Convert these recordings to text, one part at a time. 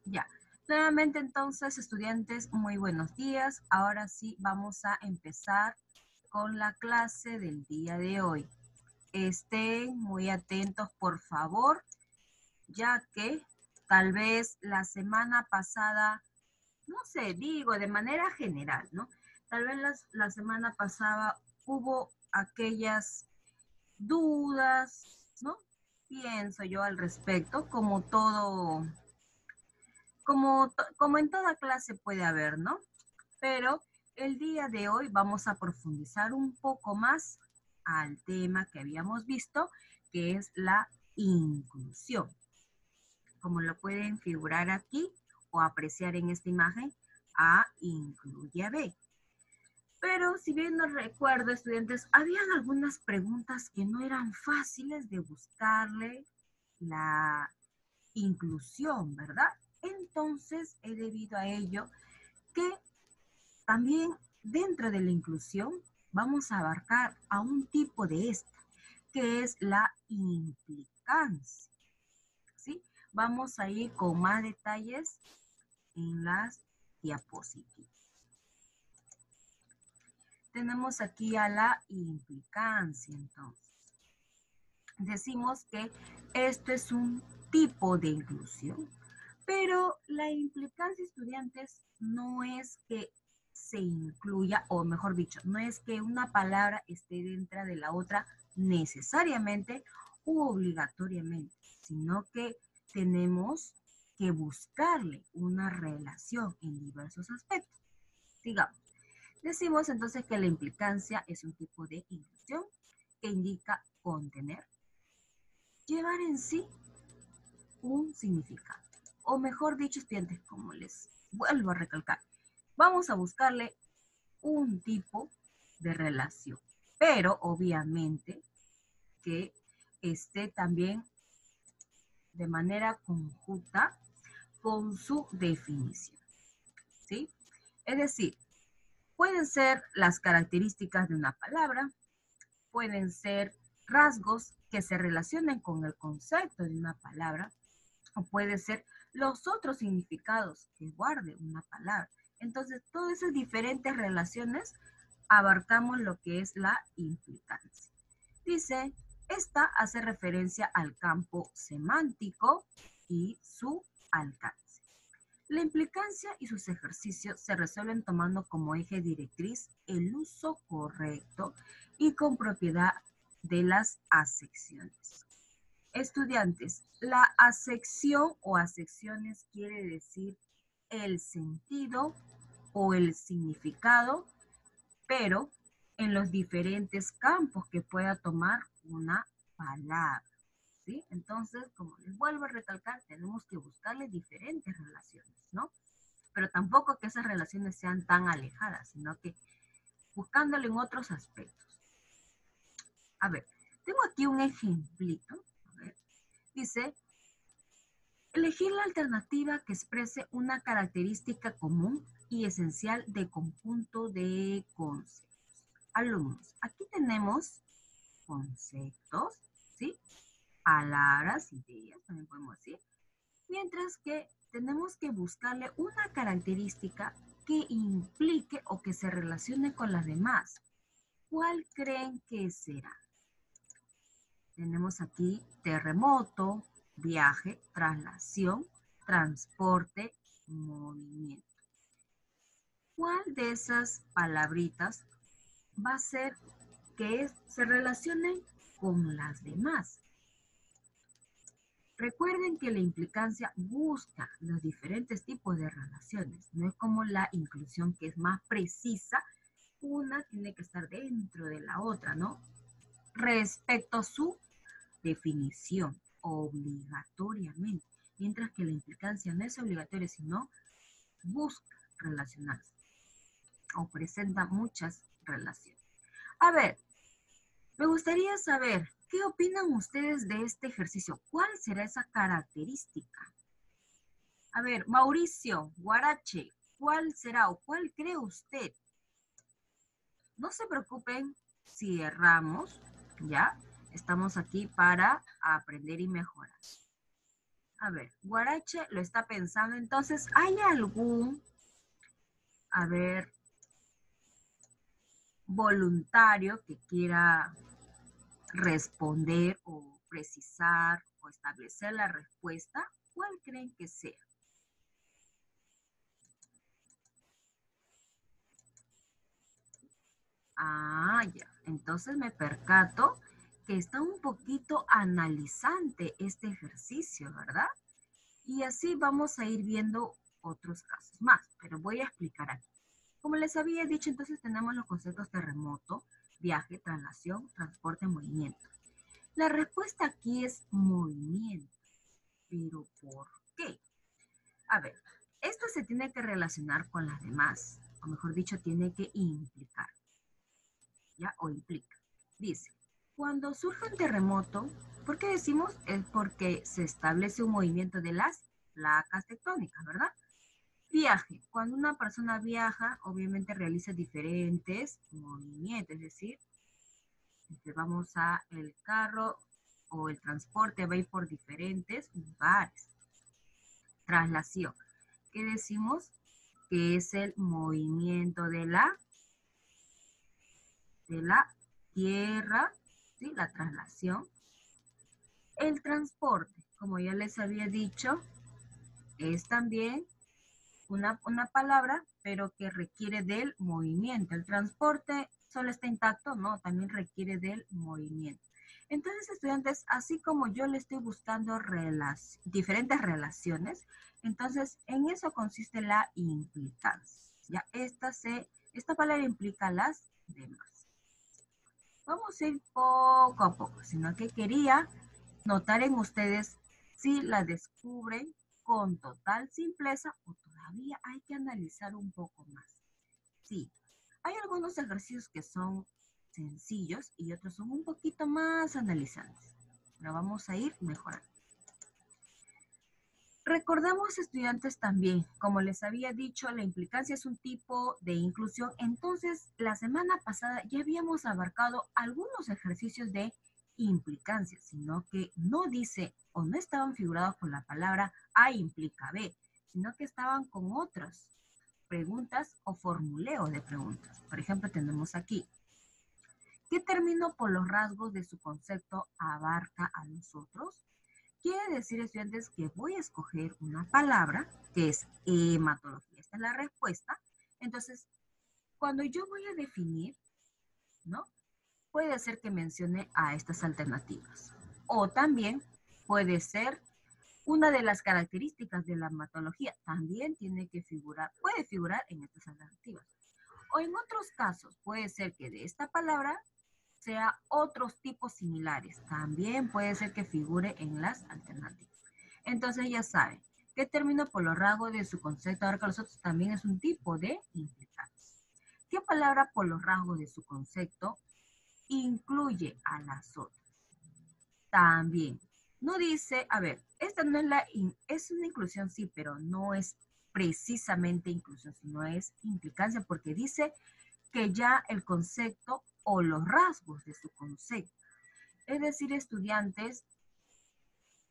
Ya. Nuevamente entonces, estudiantes, muy buenos días. Ahora sí vamos a empezar con la clase del día de hoy. Estén muy atentos, por favor, ya que tal vez la semana pasada, no sé, digo de manera general, ¿no? Tal vez la semana pasada hubo aquellas dudas, ¿no? Pienso yo al respecto, como todo, como en toda clase puede haber, ¿no? Pero el día de hoy vamos a profundizar un poco más al tema que habíamos visto, que es la inclusión. Como lo pueden figurar aquí o apreciar en esta imagen, A incluye a B. Pero si bien no recuerdo, estudiantes, habían algunas preguntas que no eran fáciles de buscarle la inclusión, ¿verdad? Entonces, he debido a ello que también dentro de la inclusión vamos a abarcar a un tipo de esta, que es la implicancia, ¿sí? Vamos a ir con más detalles en las diapositivas. Tenemos aquí a la implicancia, entonces. Decimos que esto es un tipo de inclusión, pero la implicancia, estudiantes, no es que se incluya, o mejor dicho, no es que una palabra esté dentro de la otra necesariamente u obligatoriamente, sino que tenemos que buscarle una relación en diversos aspectos. Digamos, decimos entonces que la implicancia es un tipo de inclusión que indica contener, llevar en sí un significado. O mejor dicho, estudiantes, como les vuelvo a recalcar, vamos a buscarle un tipo de relación, pero obviamente que esté también de manera conjunta con su definición, ¿sí? Es decir, pueden ser las características de una palabra, pueden ser rasgos que se relacionen con el concepto de una palabra, o puede ser los otros significados que guarde una palabra. Entonces, todas esas diferentes relaciones abarcamos lo que es la implicancia. Dice, esta hace referencia al campo semántico y su alcance. La implicancia y sus ejercicios se resuelven tomando como eje directriz el uso correcto y con propiedad de las acepciones. Estudiantes, la acepción o acepciones quiere decir el sentido o el significado, pero en los diferentes campos que pueda tomar una palabra, ¿sí? Entonces, como les vuelvo a recalcar, tenemos que buscarle diferentes relaciones, ¿no? Pero tampoco que esas relaciones sean tan alejadas, sino que buscándole en otros aspectos. A ver, tengo aquí un ejemplito. A ver, dice, elegir la alternativa que exprese una característica común y esencial de conjunto de conceptos. Alumnos, aquí tenemos conceptos, ¿sí? Palabras, ideas, también podemos decir. Mientras que tenemos que buscarle una característica que implique o que se relacione con las demás. ¿Cuál creen que será? Tenemos aquí terremoto, viaje, traslación, transporte, movimiento. ¿Cuál de esas palabritas va a ser que se relacionen con las demás? Recuerden que la implicancia busca los diferentes tipos de relaciones, no es como la inclusión que es más precisa, una tiene que estar dentro de la otra, ¿no? Respecto a su definición, obligatoriamente, mientras que la implicancia no es obligatoria, sino busca relacionarse o presenta muchas relaciones. A ver, me gustaría saber, ¿qué opinan ustedes de este ejercicio? ¿Cuál será esa característica? A ver, Mauricio, Guarache, ¿cuál será o cuál cree usted? No se preocupen si erramos, ¿ya? Estamos aquí para aprender y mejorar. A ver, Guarache lo está pensando. Entonces, ¿hay algún, a ver, voluntario que quiera responder o precisar o establecer la respuesta? ¿Cuál creen que sea? Ah, ya. Entonces me percato que está un poquito analizante este ejercicio, ¿verdad? Y así vamos a ir viendo otros casos más, pero voy a explicar aquí. Como les había dicho, entonces tenemos los conceptos terremoto, viaje, traslación, transporte, movimiento. La respuesta aquí es movimiento. ¿Pero por qué? A ver, esto se tiene que relacionar con las demás, o mejor dicho, tiene que implicar, ¿ya? O implica. Dice, cuando surge un terremoto, ¿por qué decimos? Es porque se establece un movimiento de las placas tectónicas, ¿verdad? Viaje. Cuando una persona viaja, obviamente realiza diferentes movimientos, es decir, vamos a el carro o el transporte va a ir por diferentes lugares. Traslación. ¿Qué decimos? Que es el movimiento de la tierra, ¿sí? La traslación. El transporte, como ya les había dicho, es también una palabra, pero que requiere del movimiento. El transporte solo está intacto, no, también requiere del movimiento. Entonces, estudiantes, así como yo le estoy buscando diferentes relaciones, entonces en eso consiste la implicancia. Ya esta palabra implica las demás. Vamos a ir poco a poco, sino que quería notar en ustedes si la descubren con total simpleza o todavía hay que analizar un poco más. Sí, hay algunos ejercicios que son sencillos y otros son un poquito más analizantes, pero vamos a ir mejorando. Recordemos, estudiantes, también, como les había dicho, la implicancia es un tipo de inclusión. Entonces, la semana pasada ya habíamos abarcado algunos ejercicios de implicancia, sino que no dice o no estaban figurados con la palabra A implica B, sino que estaban con otras preguntas o formuleos de preguntas. Por ejemplo, tenemos aquí, ¿qué término por los rasgos de su concepto abarca a los otros? Quiere decir, estudiantes, que voy a escoger una palabra que es hematología. Esta es la respuesta. Entonces, cuando yo voy a definir, ¿no? Puede ser que mencione a estas alternativas. O también puede ser una de las características de la hematología. También tiene que figurar, puede figurar en estas alternativas. O en otros casos, puede ser que de esta palabra sea otros tipos similares. También puede ser que figure en las alternativas. Entonces ya saben, ¿qué término por los rasgos de su concepto abarca a los otros? También es un tipo de implicancia. ¿Qué palabra por los rasgos de su concepto incluye a las otras? También. No dice, a ver, esta no es es una inclusión, sí, pero no es precisamente inclusión, sino es implicancia, porque dice que ya el concepto o los rasgos de su concepto. Es decir, estudiantes,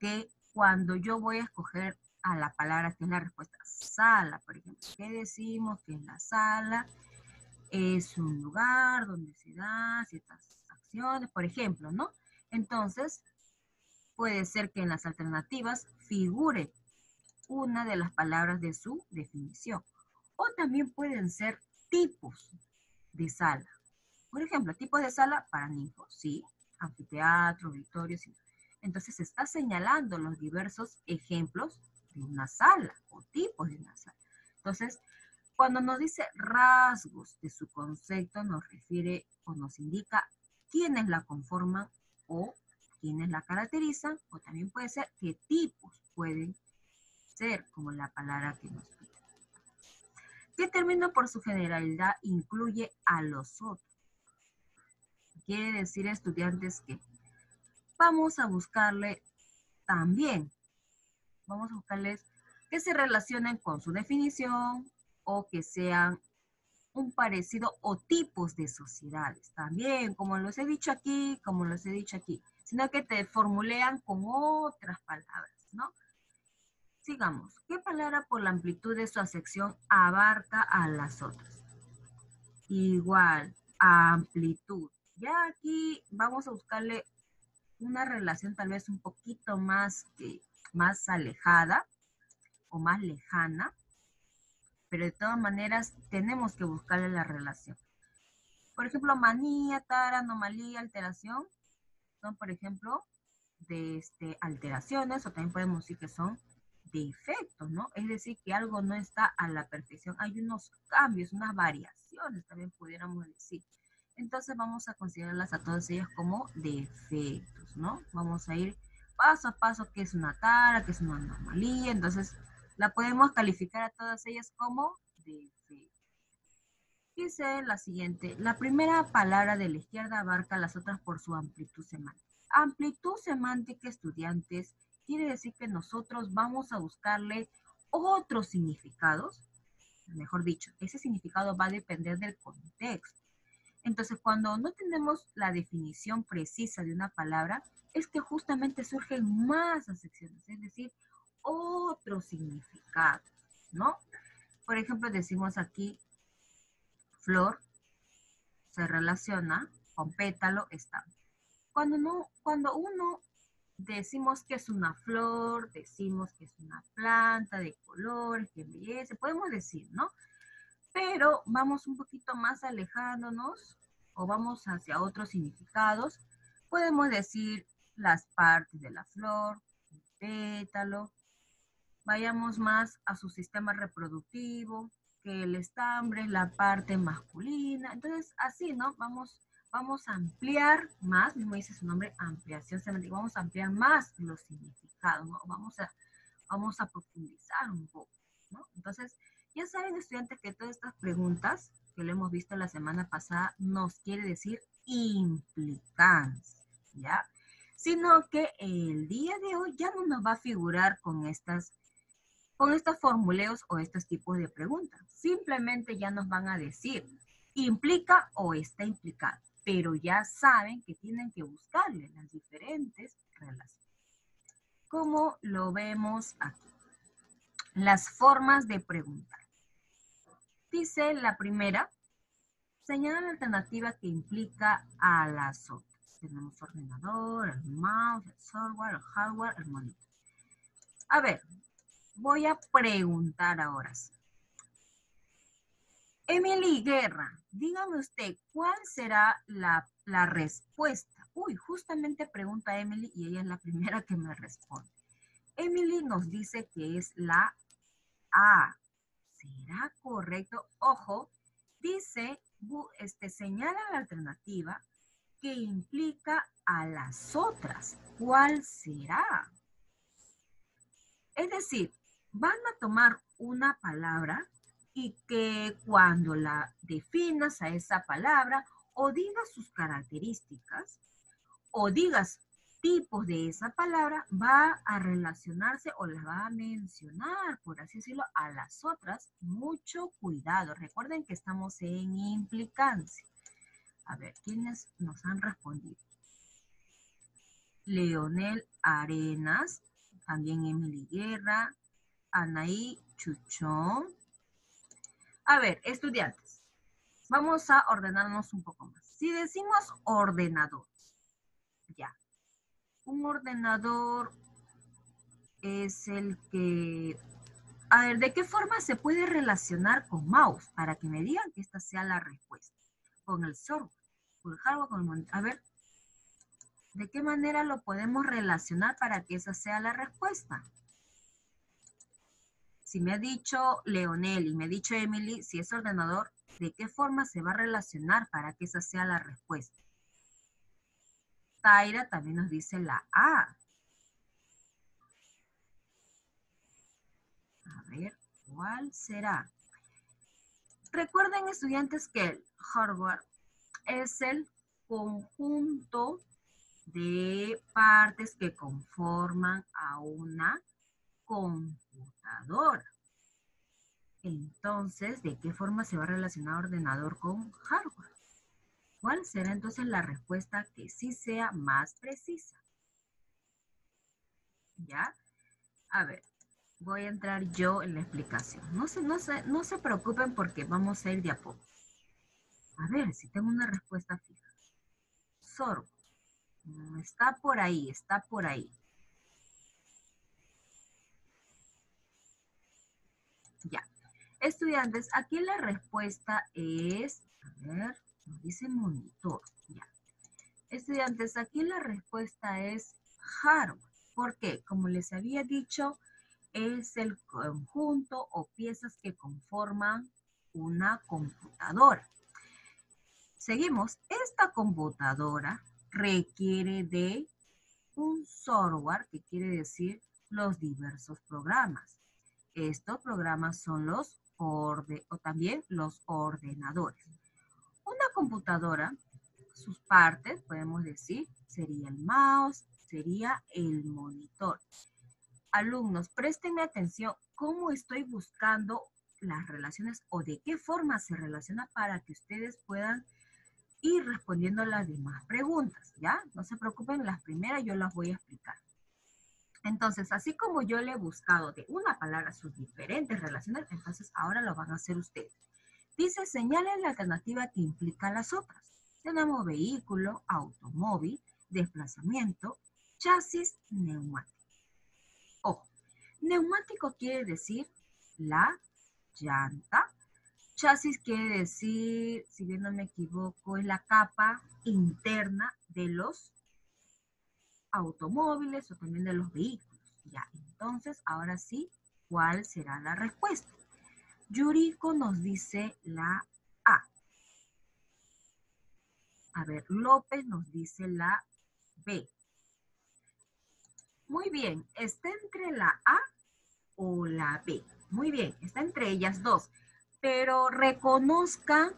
que cuando yo voy a escoger a la palabra que es la respuesta sala, por ejemplo, ¿qué decimos? Que la sala es un lugar donde se dan ciertas acciones, por ejemplo, ¿no? Entonces, puede ser que en las alternativas figure una de las palabras de su definición. O también pueden ser tipos de sala. Por ejemplo, tipos de sala para ninfos, sí, anfiteatro, auditorio, sí. Entonces se está señalando los diversos ejemplos de una sala o tipos de una sala. Entonces, cuando nos dice rasgos de su concepto, nos refiere o nos indica quiénes la conforman o quiénes la caracterizan, o también puede ser qué tipos pueden ser, como la palabra que nos pide. ¿Qué término por su generalidad incluye a los otros? Quiere decir, estudiantes, que vamos a buscarle también, vamos a buscarles que se relacionen con su definición o que sean un parecido o tipos de sociedades. También, como los he dicho aquí, sino que te formulean con otras palabras, ¿no? Sigamos. ¿Qué palabra por la amplitud de su acepción abarca a las otras? Igual, amplitud. Ya aquí vamos a buscarle una relación tal vez un poquito más alejada o más lejana, pero de todas maneras tenemos que buscarle la relación. Por ejemplo, manía, tara, anomalía, alteración, son por ejemplo de alteraciones, o también podemos decir que son defectos, ¿no? Es decir, que algo no está a la perfección, hay unos cambios, unas variaciones, también pudiéramos decir. Entonces vamos a considerarlas a todas ellas como defectos, ¿no? Vamos a ir paso a paso qué es una tara, qué es una anomalía, entonces la podemos calificar a todas ellas como defectos. Dice la siguiente, la primera palabra de la izquierda abarca las otras por su amplitud semántica. Amplitud semántica, estudiantes, quiere decir que nosotros vamos a buscarle otros significados. Mejor dicho, ese significado va a depender del contexto. Entonces, cuando no tenemos la definición precisa de una palabra, es que justamente surgen más acepciones, es decir, otros significados, ¿no? Por ejemplo, decimos aquí, flor se relaciona con pétalo, estambre. Cuando uno decimos que es una flor, decimos que es una planta de colores, que embellece, podemos decir, ¿no? Pero vamos un poquito más alejándonos o vamos hacia otros significados. Podemos decir las partes de la flor, el pétalo. Vayamos más a su sistema reproductivo, que el estambre es la parte masculina. Entonces, así, ¿no? Vamos a ampliar más, mismo dice su nombre, ampliación semántica. Vamos a ampliar más los significados, ¿no? Vamos a profundizar un poco, ¿no? Entonces, ya saben, estudiantes, que todas estas preguntas que lo hemos visto la semana pasada nos quiere decir implicancia, ¿ya? Sino que el día de hoy ya no nos va a figurar con estos formuleos o estos tipos de preguntas. Simplemente ya nos van a decir, implica o está implicado, pero ya saben que tienen que buscarle las diferentes relaciones. Como lo vemos aquí. Las formas de preguntar. Dice la primera, señala la alternativa que implica a las otras. Tenemos ordenador, el mouse, el software, el hardware, el monitor. A ver, voy a preguntar ahora. Emily Guerra, dígame usted, ¿cuál será la respuesta? Uy, justamente pregunta Emily y ella es la primera que me responde. Emily nos dice que es la A. ¿Será correcto? Ojo, dice, señala la alternativa que implica a las otras. ¿Cuál será? Es decir, van a tomar una palabra y que cuando la definas a esa palabra o digas sus características o digas tipos de esa palabra, va a relacionarse o la va a mencionar, por así decirlo, a las otras. Mucho cuidado. Recuerden que estamos en implicancia. A ver, ¿quiénes nos han respondido? Leonel Arenas, también Emily Guerra, Anaí Chuchón. A ver, estudiantes, vamos a ordenarnos un poco más. Si decimos ordenador, ya. Un ordenador es el que... A ver, ¿de qué forma se puede relacionar con mouse? Para que me digan que esta sea la respuesta. Con el software, con el hardware, con el monitor. A ver, ¿de qué manera lo podemos relacionar para que esa sea la respuesta? Si me ha dicho Leonel y me ha dicho Emily, si es ordenador, ¿de qué forma se va a relacionar para que esa sea la respuesta? Taira también nos dice la A. A ver, ¿cuál será? Recuerden, estudiantes, que el hardware es el conjunto de partes que conforman a una computadora. Entonces, ¿de qué forma se va a relacionar ordenador con hardware? ¿Cuál será entonces la respuesta que sí sea más precisa? ¿Ya? A ver, voy a entrar yo en la explicación. No se preocupen porque vamos a ir de a poco. A ver si tengo una respuesta fija. Sorbo. Está por ahí, está por ahí. Ya. Estudiantes, aquí la respuesta es, a ver, nos dice monitor. Ya. Estudiantes, aquí la respuesta es hardware. ¿Por qué? Como les había dicho, es el conjunto o piezas que conforman una computadora. Seguimos. Esta computadora requiere de un software, que quiere decir los diversos programas. Estos programas son o también los ordenadores. Una computadora, sus partes, podemos decir, sería el mouse, sería el monitor. Alumnos, préstenme atención cómo estoy buscando las relaciones o de qué forma se relaciona para que ustedes puedan ir respondiendo las demás preguntas, ¿ya? No se preocupen, las primeras yo las voy a explicar. Entonces, así como yo le he buscado de una palabra sus diferentes relaciones, entonces ahora lo van a hacer ustedes. Dice, señalen la alternativa que implica las otras. Tenemos vehículo, automóvil, desplazamiento, chasis, neumático. Ojo, neumático quiere decir la llanta. Chasis quiere decir, si bien no me equivoco, es la capa interna de los automóviles o también de los vehículos. Ya, entonces, ahora sí, ¿cuál será la respuesta? Yuriko nos dice la A. A ver, López nos dice la B. Muy bien, ¿está entre la A o la B? Muy bien, está entre ellas dos. Pero reconozcan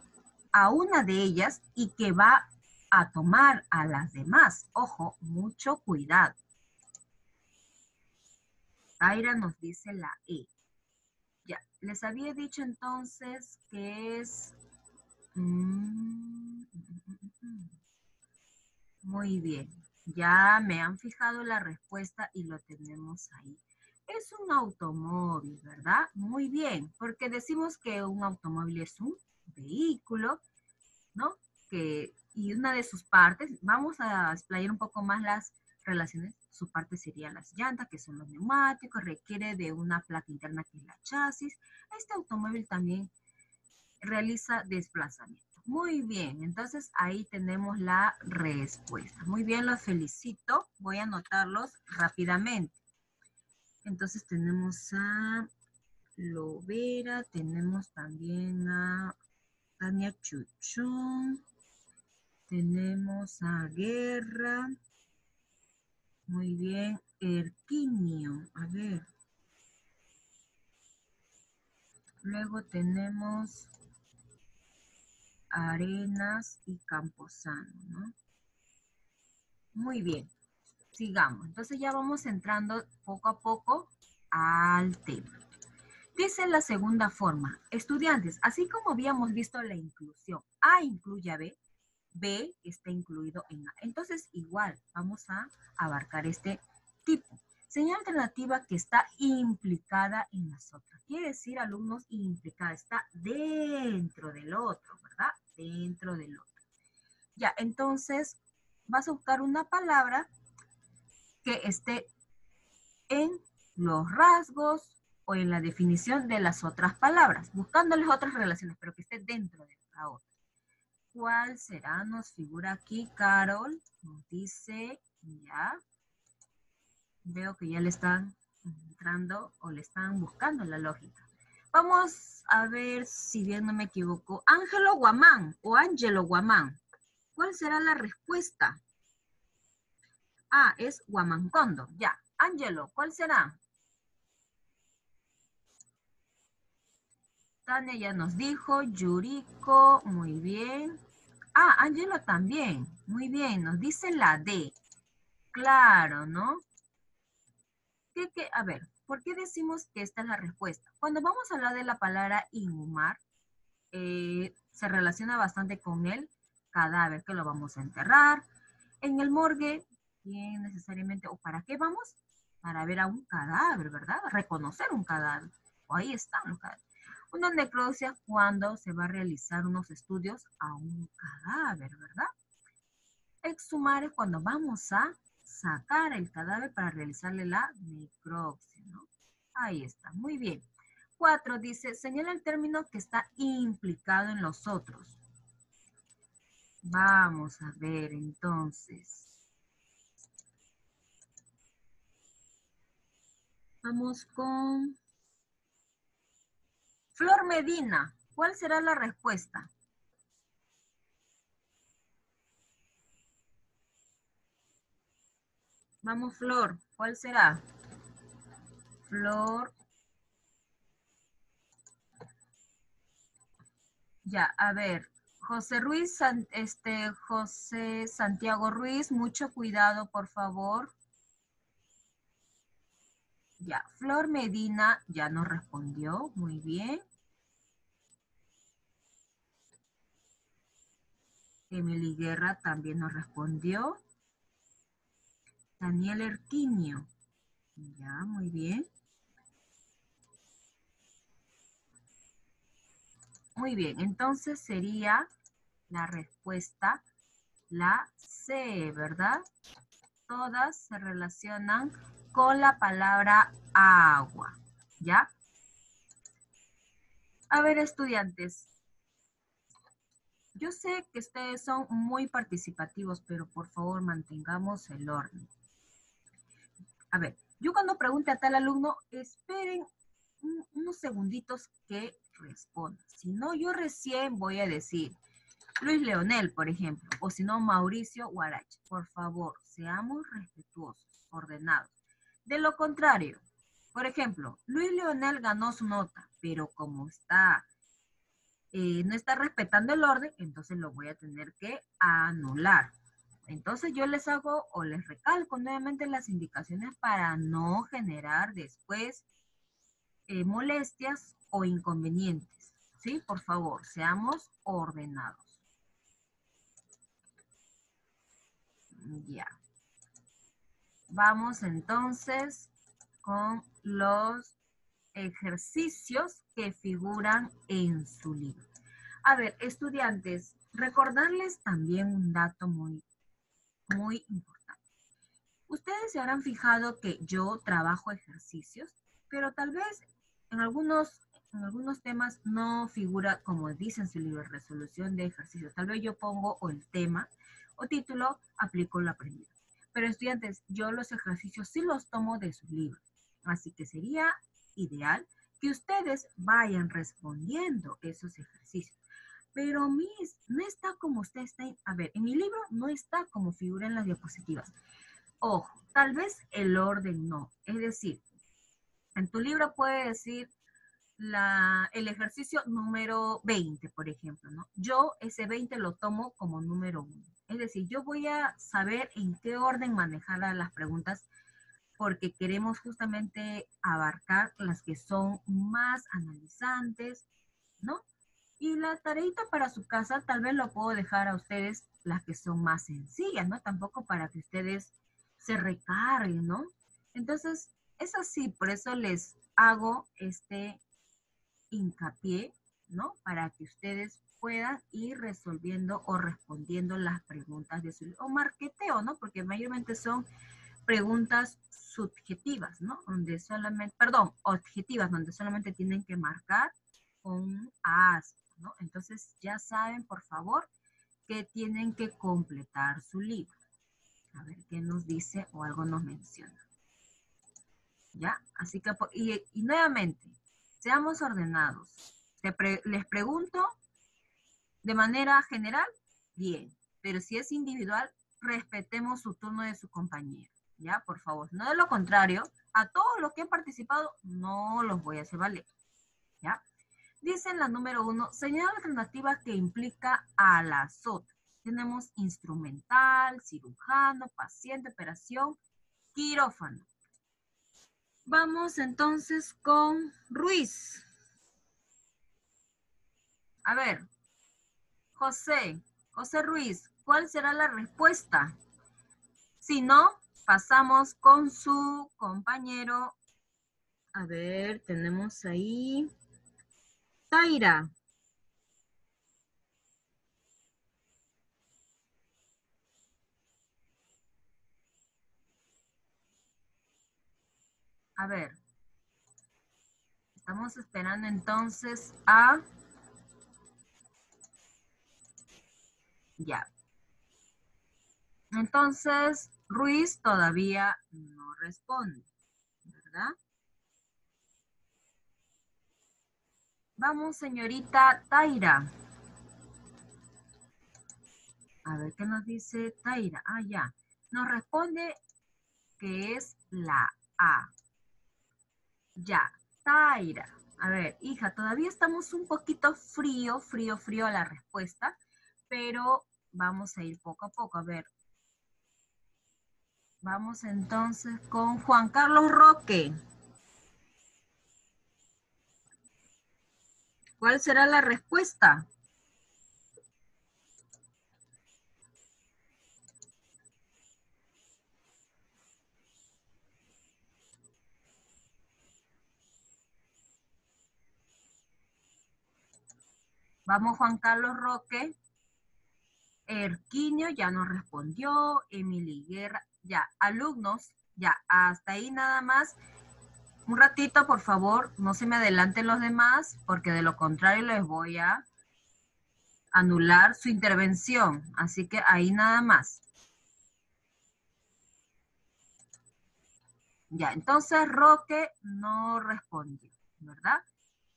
a una de ellas y que va a tomar a las demás. Ojo, mucho cuidado. Taira nos dice la E. Ya, les había dicho entonces que es... Muy bien, ya me han fijado la respuesta y lo tenemos ahí. Es un automóvil, ¿verdad? Muy bien, porque decimos que un automóvil es un vehículo, ¿no? Y una de sus partes, vamos a explayar un poco más las relaciones, su parte serían las llantas, que son los neumáticos, requiere de una placa interna que es la chasis. Este automóvil también realiza desplazamiento. Muy bien, entonces ahí tenemos la respuesta. Muy bien, los felicito. Voy a anotarlos rápidamente. Entonces tenemos a Lovera, tenemos también a Tania Chuchún, tenemos a Guerra. Muy bien, Erquinio, a ver. Luego tenemos Arenas y Camposano, ¿no? Muy bien, sigamos. Entonces ya vamos entrando poco a poco al tema. Dice la segunda forma, estudiantes, así como habíamos visto la inclusión, A incluye a B, B está incluido en A. Entonces igual vamos a abarcar este tipo. Señal alternativa que está implicada en las otras. Quiere decir, alumnos, implicada, está dentro del otro, ¿verdad? Dentro del otro. Ya, entonces vas a buscar una palabra que esté en los rasgos o en la definición de las otras palabras, buscándoles otras relaciones, pero que esté dentro de la otra. ¿Cuál será? Nos figura aquí Carol, nos dice, ya, veo que ya le están entrando o le están buscando la lógica. Vamos a ver si bien no me equivoco. Ángelo Guamán o Ángelo Guamán. ¿Cuál será la respuesta? Ah, es Guamancondo. Ya. Ángelo, ¿cuál será? Tania ya nos dijo. Yuriko, muy bien. Ah, Ángelo también. Muy bien, nos dice la D. Claro, ¿no? A ver, ¿por qué decimos que esta es la respuesta? Cuando vamos a hablar de la palabra inhumar, se relaciona bastante con el cadáver que lo vamos a enterrar. En el morgue, bien necesariamente, ¿o para qué vamos? para ver a un cadáver, ¿verdad? Reconocer un cadáver. O ahí están los cadáveres. Una necropsia cuando se va a realizar unos estudios a un cadáver, ¿verdad? Exhumar es cuando vamos a sacar el cadáver para realizarle la necropsia, ¿no? Ahí está, muy bien. 4 dice, señala el término que está implicado en los otros. Vamos a ver entonces. Vamos con Flor Medina. ¿Cuál será la respuesta? Vamos, Flor. ¿Cuál será? Flor. Ya, a ver. José Ruiz, José Santiago Ruiz, mucho cuidado, por favor. Ya, Flor Medina ya nos respondió. Muy bien. Emily Guerra también nos respondió. Daniel Erquinio. Ya, muy bien. Muy bien, entonces sería la respuesta la C, ¿verdad? Todas se relacionan con la palabra agua, ¿ya? A ver, estudiantes, yo sé que ustedes son muy participativos, pero por favor mantengamos el orden. A ver, yo cuando pregunte a tal alumno, esperen unos segunditos que responda. Si no, yo recién voy a decir Luis Leonel, por ejemplo, o si no, Mauricio Huarache. Por favor, seamos respetuosos, ordenados. De lo contrario, por ejemplo, Luis Leonel ganó su nota, pero como no está respetando el orden, entonces lo voy a tener que anular. Entonces yo les hago o les recalco nuevamente las indicaciones para no generar después molestias o inconvenientes. ¿Sí? Por favor, seamos ordenados. Ya. Vamos entonces con los ejercicios que figuran en su libro. A ver, estudiantes, recordarles también un dato muy importante. Ustedes se habrán fijado que yo trabajo ejercicios, pero tal vez en algunos temas no figura como dice en su libro, resolución de ejercicios. Tal vez yo pongo o el tema o título, aplico lo aprendido. Pero estudiantes, yo los ejercicios sí los tomo de su libro. Así que sería ideal que ustedes vayan respondiendo esos ejercicios. Pero Miss, no está como usted está. A ver, en mi libro no está como figura en las diapositivas. Ojo, tal vez el orden no. Es decir, en tu libro puede decir el ejercicio número 20, por ejemplo, ¿no? Yo ese 20 lo tomo como número 1. Es decir, yo voy a saber en qué orden manejar las preguntas porque queremos justamente abarcar las que son más analizantes, ¿no? Y la tareita para su casa tal vez lo puedo dejar a ustedes las que son más sencillas, ¿no? Tampoco para que ustedes se recarguen, ¿no? Entonces, es así, por eso les hago este hincapié, ¿no? Para que ustedes puedan ir resolviendo o respondiendo las preguntas de su o marqueteo, ¿no? Porque mayormente son preguntas subjetivas, ¿no? Donde solamente, perdón, objetivas, donde solamente tienen que marcar con un as, ¿no? Entonces ya saben, por favor, que tienen que completar su libro. A ver qué nos dice o algo nos menciona. ¿Ya? Así que, y nuevamente, seamos ordenados. Les pregunto de manera general, bien, pero si es individual, respetemos su turno de su compañero. ¿Ya? Por favor, no de lo contrario, a todos los que han participado, no los voy a hacer valer. ¿Ya? Dice en la número 1, señal alternativa que implica a las otras. Tenemos instrumental, cirujano, paciente, operación, quirófano. Vamos entonces con Ruiz. A ver, José Ruiz, ¿cuál será la respuesta? Si no, pasamos con su compañero. A ver, tenemos ahí. Taira. A ver. Estamos esperando entonces a... Ya. Entonces, Ruiz todavía no responde, ¿verdad? Vamos, señorita Taira. A ver qué nos dice Taira. Ah, ya. Nos responde que es la A. Ya, Taira. A ver, hija, todavía estamos un poquito frío a la respuesta, pero vamos a ir poco a poco. A ver, vamos entonces con Juan Carlos Roque. ¿Cuál será la respuesta? Vamos, Juan Carlos Roque. Erquinio ya nos respondió. Emily Guerra, ya. Alumnos, ya. Hasta ahí nada más. Un ratito, por favor, no se me adelanten los demás, porque de lo contrario les voy a anular su intervención. Así que ahí nada más. Ya, entonces Roque no respondió, ¿verdad?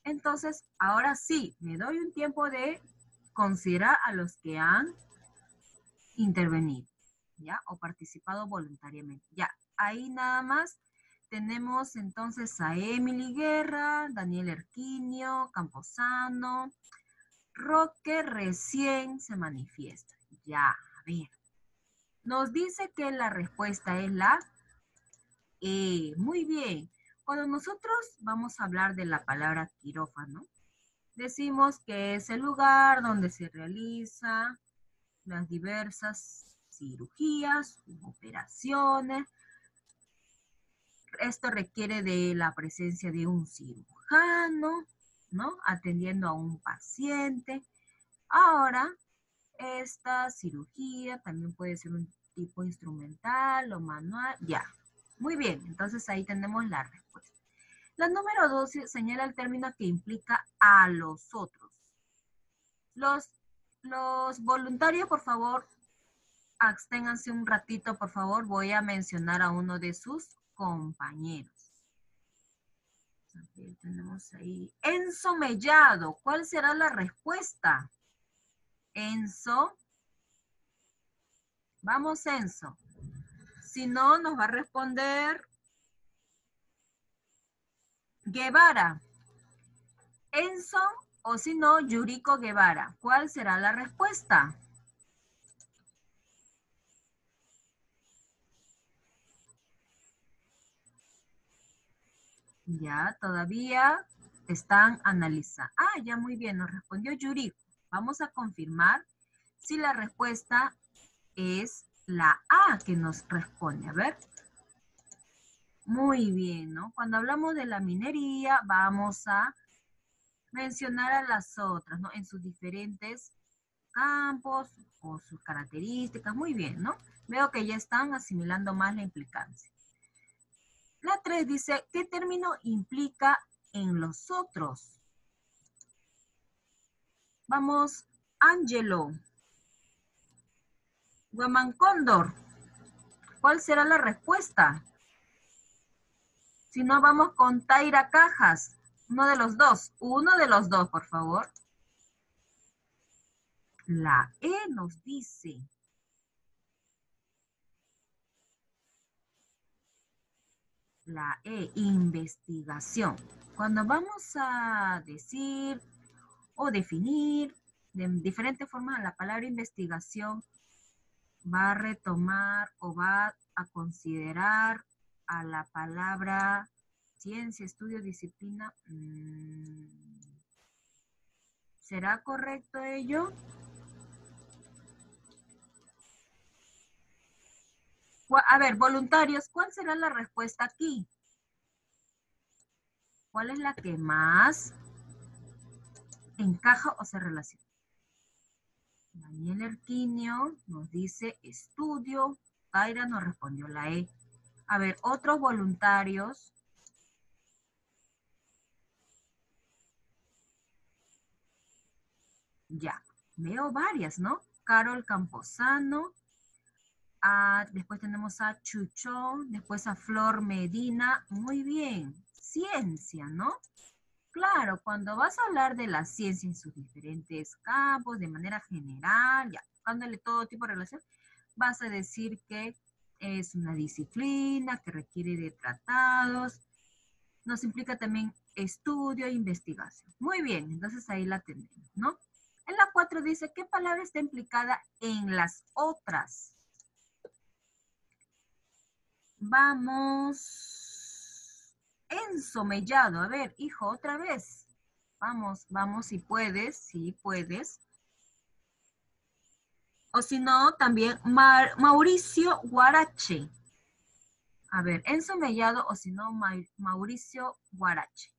Entonces, ahora sí, me doy un tiempo de considerar a los que han intervenido, ¿ya? O participado voluntariamente. Ya, ahí nada más tenemos entonces a Emily Guerra, Daniel Erquinio, Camposano, Roque recién se manifiesta. Ya, a ver. Nos dice que la respuesta es la E. Muy bien. Cuando nosotros vamos a hablar de la palabra quirófano, decimos que es el lugar donde se realiza las diversas cirugías, operaciones. Esto requiere de la presencia de un cirujano, ¿no? Atendiendo a un paciente. Ahora, esta cirugía también puede ser un tipo instrumental o manual. Ya. Muy bien, entonces ahí tenemos la respuesta. La número 12 señala el término que implica a los otros. Los voluntarios, por favor, absténganse un ratito, por favor. Voy a mencionar a uno de sus compañeros. Aquí tenemos ahí. Enzo Mellado. ¿Cuál será la respuesta? Enzo. Vamos, Enzo. Si no, nos va a responder Guevara. Enzo o si no, Yuriko Guevara. ¿Cuál será la respuesta? Ya, todavía están analizando. Ah, ya muy bien, nos respondió Yuriko. Vamos a confirmar si la respuesta es la A que nos responde. A ver. Muy bien, ¿no? Cuando hablamos de la minería, vamos a mencionar a las otras, ¿no? En sus diferentes campos o sus características. Muy bien, ¿no? Veo que ya están asimilando más la implicancia. La 3 dice, ¿qué término implica en los otros? Vamos, Angelo. Guamancóndor. ¿Cuál será la respuesta? Si no, vamos con Taira Cajas. Uno de los dos, por favor. La E nos dice. La E, investigación. Cuando vamos a decir o definir de diferentes formas la palabra investigación, va a retomar o va a considerar a la palabra ciencia, estudio, disciplina. ¿Será correcto ello? A ver, voluntarios, ¿cuál será la respuesta aquí? ¿Cuál es la que más encaja o se relaciona? Daniel Erquinio nos dice estudio. Taira nos respondió la E. A ver, otros voluntarios. Ya, veo varias, ¿no? Carol Camposano. Después tenemos a Chuchón. Después a Flor Medina. Muy bien. Ciencia, ¿no? Claro, cuando vas a hablar de la ciencia en sus diferentes campos, de manera general, ya, dándole todo tipo de relación, vas a decir que es una disciplina que requiere de tratados, nos implica también estudio e investigación. Muy bien, entonces ahí la tenemos, ¿no? En la 4 dice, ¿qué palabra está implicada en las otras? Vamos. Enzo Mellado, a ver, hijo, otra vez. Vamos, vamos, si puedes, si puedes. O si no, también Mauricio Guarache. A ver, Enzo Mellado o si no, Mauricio Guarache.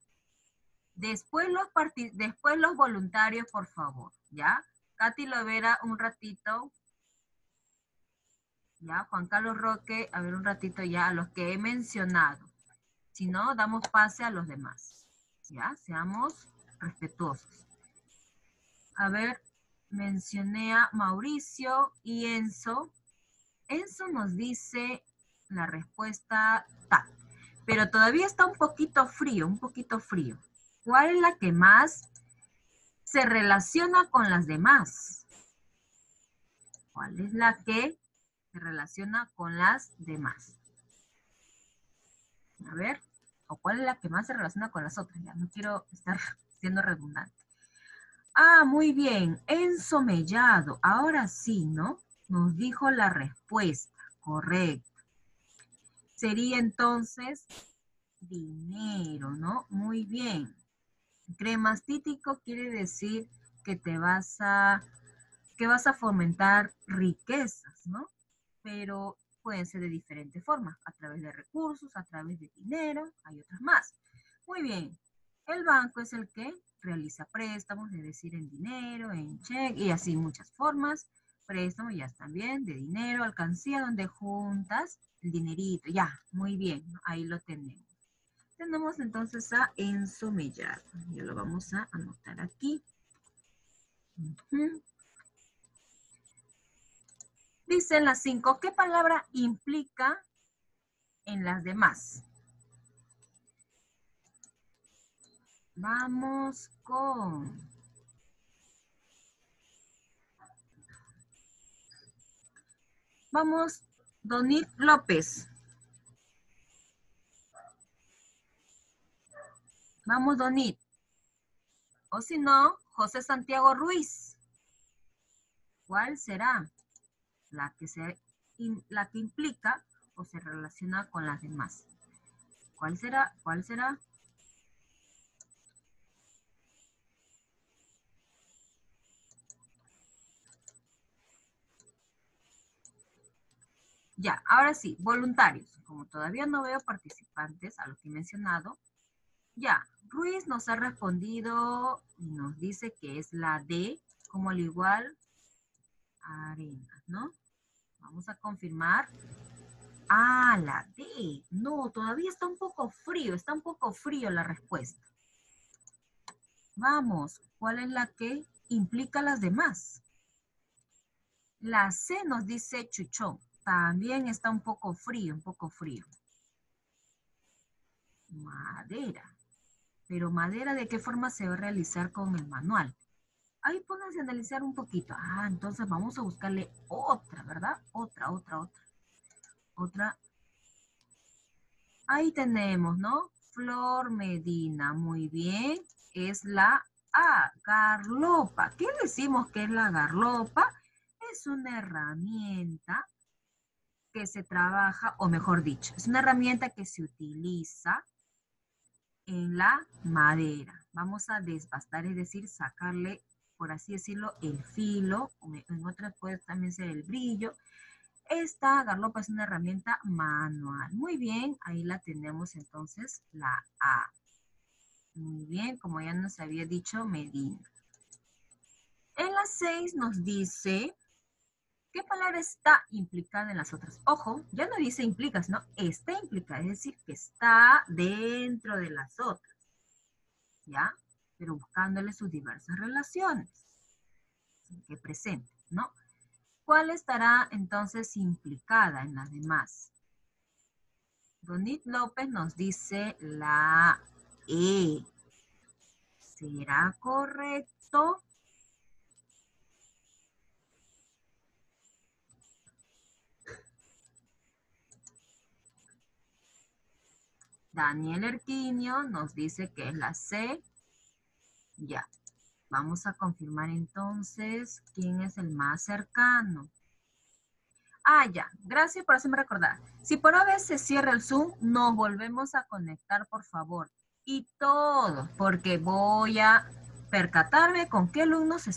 Después los voluntarios, por favor, ¿ya? Katy Lovera, un ratito. Ya, Juan Carlos Roque, a ver un ratito ya, a los que he mencionado. Si no, damos pase a los demás. Ya, seamos respetuosos. A ver, mencioné a Mauricio y Enzo. Enzo nos dice la respuesta ta, pero todavía está un poquito frío, un poquito frío. ¿Cuál es la que más se relaciona con las demás? ¿Cuál es la que se relaciona con las demás? A ver, o cuál es la que más se relaciona con las otras. Ya no quiero estar siendo redundante. Ah, muy bien, Enzo Mellado. Ahora sí, ¿no? Nos dijo la respuesta. Correcto. Sería entonces dinero, ¿no? Muy bien. Cremastítico quiere decir que vas a fomentar riquezas, ¿no? Pero pueden ser de diferentes formas, a través de recursos, a través de dinero, hay otras más. Muy bien. El banco es el que realiza préstamos, es decir, en dinero, en cheque y así muchas formas. Préstamos ya también de dinero, alcancía donde juntas el dinerito. Ya, muy bien, ahí lo tenemos. Tenemos entonces a Enzo Mellado. Ya lo vamos a anotar aquí. Dice en las 5, ¿qué palabra implica en las demás? Vamos con... Vamos, Donit López. Vamos, Donit. O si no, José Santiago Ruiz. ¿Cuál será la que implica o se relaciona con las demás? ¿Cuál será? ¿Cuál será? Ya, ahora sí, voluntarios. Como todavía no veo participantes a los que he mencionado, ya, Ruiz nos ha respondido y nos dice que es la D, como al igual arena, ¿no? Vamos a confirmar. Ah, la D. No, todavía está un poco frío la respuesta. Vamos, ¿cuál es la que implica las demás? La C nos dice Chuchón. También está un poco frío, un poco frío. Madera. Pero madera, ¿de qué forma se va a realizar con el manual? Ahí pónganse a analizar un poquito. Ah, entonces vamos a buscarle otra, ¿verdad? Otra. Ahí tenemos, ¿no? Flor Medina, muy bien. Es la A, garlopa. ¿Qué decimos que es la garlopa? Es una herramienta que se trabaja, o mejor dicho, es una herramienta que se utiliza en la madera. Vamos a desbastar, es decir, sacarle, por así decirlo, el filo, en otras puede también ser el brillo. Esta garlopa es una herramienta manual. Muy bien, ahí la tenemos entonces, la A. Muy bien, como ya nos había dicho Medina. En la 6 nos dice, ¿qué palabra está implicada en las otras? Ojo, ya no dice implica, sino está implicada, es decir, que está dentro de las otras, ¿ya? Pero buscándole sus diversas relaciones que presente, ¿no? ¿Cuál estará entonces implicada en las demás? Donit López nos dice la E. ¿Será correcto? Daniel Erquinio nos dice que es la C. Ya. Vamos a confirmar entonces quién es el más cercano. Ah, ya. Gracias por hacerme recordar. Si por una vez se cierra el Zoom, nos volvemos a conectar, por favor. Y todos, porque voy a percatarme con qué alumnos